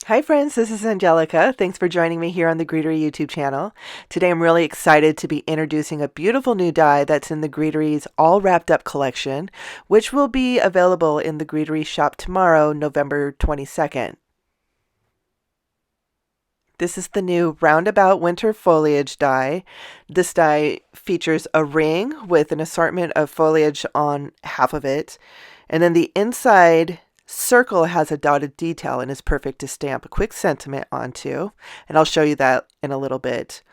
Hi friends, this is Angelica. Thanks for joining me here on the Greetery YouTube channel. Today I'm really excited to be introducing a beautiful new die that's in the Greetery's All Wrapped Up collection, which will be available in the Greetery shop tomorrow, November 22nd. This is the new Round About Winter Foliage die. This die features a ring with an assortment of foliage on half of it, and then the inside circle has a dotted detail and is perfect to stamp a quick sentiment onto, and I'll show you that in a little bit.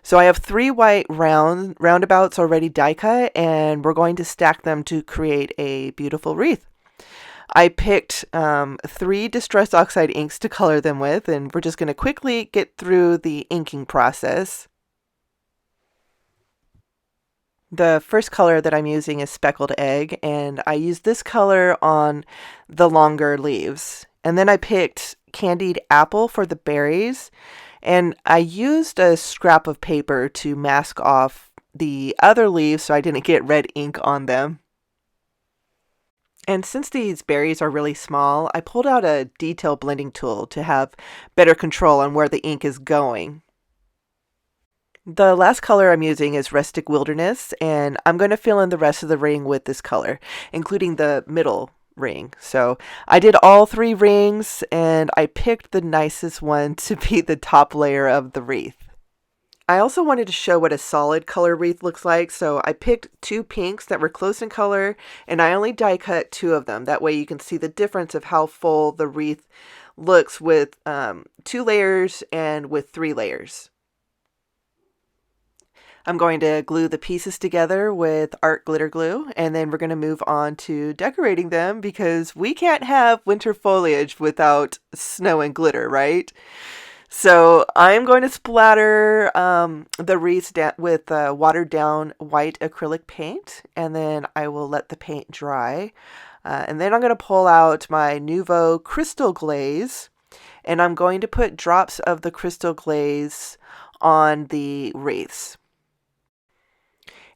So I have 3 white roundabouts already die cut, and we're going to stack them to create a beautiful wreath. I picked 3 Distress Oxide inks to color them with, and we're just going to quickly get through the inking process. The first color that I'm using is Speckled Egg, and I used this color on the longer leaves. And then I picked Candied Apple for the berries, and I used a scrap of paper to mask off the other leaves so I didn't get red ink on them. And since these berries are really small, I pulled out a detail blending tool to have better control on where the ink is going. The last color I'm using is Rustic Wilderness, and I'm going to fill in the rest of the ring with this color, including the middle ring. So I did all 3 rings, and I picked the nicest one to be the top layer of the wreath. I also wanted to show what a solid color wreath looks like, so I picked 2 pinks that were close in color, and I only die cut 2 of them. That way you can see the difference of how full the wreath looks with 2 layers and with 3 layers. I'm going to glue the pieces together with art glitter glue, and then we're going to move on to decorating them because we can't have winter foliage without snow and glitter, right? So I'm going to splatter the wreaths with watered down white acrylic paint, and then I will let the paint dry. And then I'm going to pull out my Nouveau Crystal Glaze, and I'm going to put drops of the Crystal Glaze on the wreaths.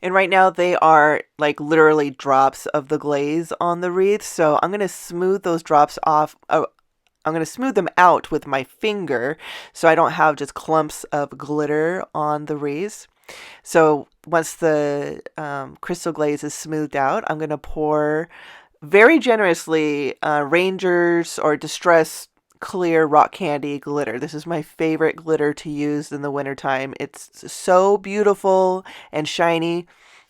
And right now they are like literally drops of the glaze on the wreath. So I'm going to smooth those drops off. I'm going to smooth them out with my finger so I don't have just clumps of glitter on the wreaths. So once the crystal glaze is smoothed out, I'm going to pour very generously Rangers or Distress clear rock candy glitter. This is my favorite glitter to use in the wintertime. It's so beautiful and shiny,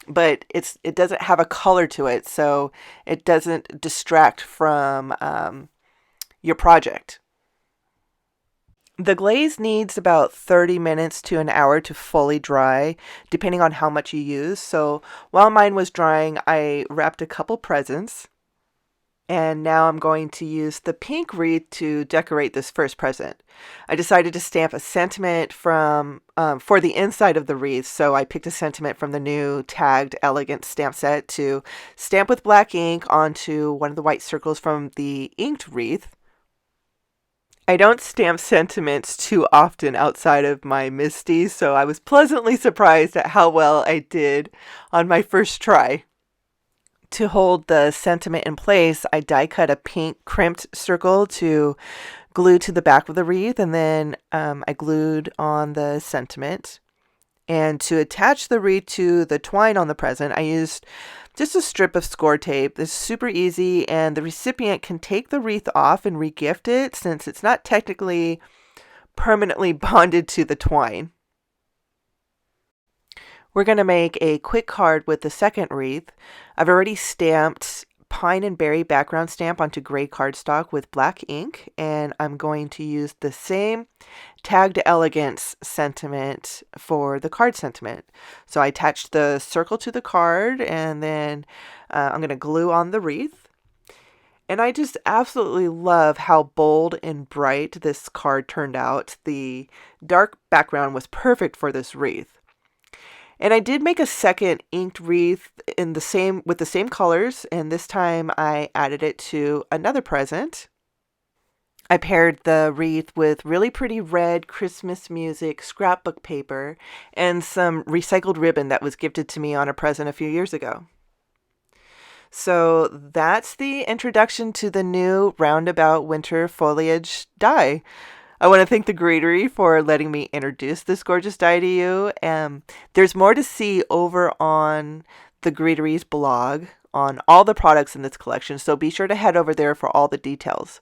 but it doesn't have a color to it, so it doesn't distract from your project. The glaze needs about 30 minutes to an hour to fully dry, depending on how much you use. So while mine was drying, I wrapped a couple presents. And now I'm going to use the pink wreath to decorate this first present. I decided to stamp a sentiment from for the inside of the wreath, so I picked a sentiment from the new tagged elegant stamp set to stamp with black ink onto one of the white circles from the inked wreath. I don't stamp sentiments too often outside of my Misty, so I was pleasantly surprised at how well I did on my first try. To hold the sentiment in place, I die cut a pink crimped circle to glue to the back of the wreath, and then I glued on the sentiment. And to attach the wreath to the twine on the present, I used just a strip of score tape. This is super easy, and the recipient can take the wreath off and regift it since it's not technically permanently bonded to the twine. We're going to make a quick card with the second wreath. I've already stamped pine and berry background stamp onto gray cardstock with black ink, and I'm going to use the same tagged elegance sentiment for the card sentiment. So I attached the circle to the card, and then I'm going to glue on the wreath. And I just absolutely love how bold and bright this card turned out. The dark background was perfect for this wreath. And I did make a second inked wreath with the same colors, and this time I added it to another present. I paired the wreath with really pretty red Christmas music scrapbook paper and some recycled ribbon that was gifted to me on a present a few years ago. So that's the introduction to the new Roundabout Winter Foliage die. I want to thank the Greenery for letting me introduce this gorgeous dye to you. There's more to see over on the Greenery's blog on all the products in this collection, so be sure to head over there for all the details.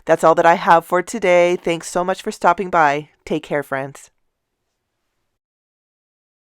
That's all that I have for today. Thanks so much for stopping by. Take care, friends.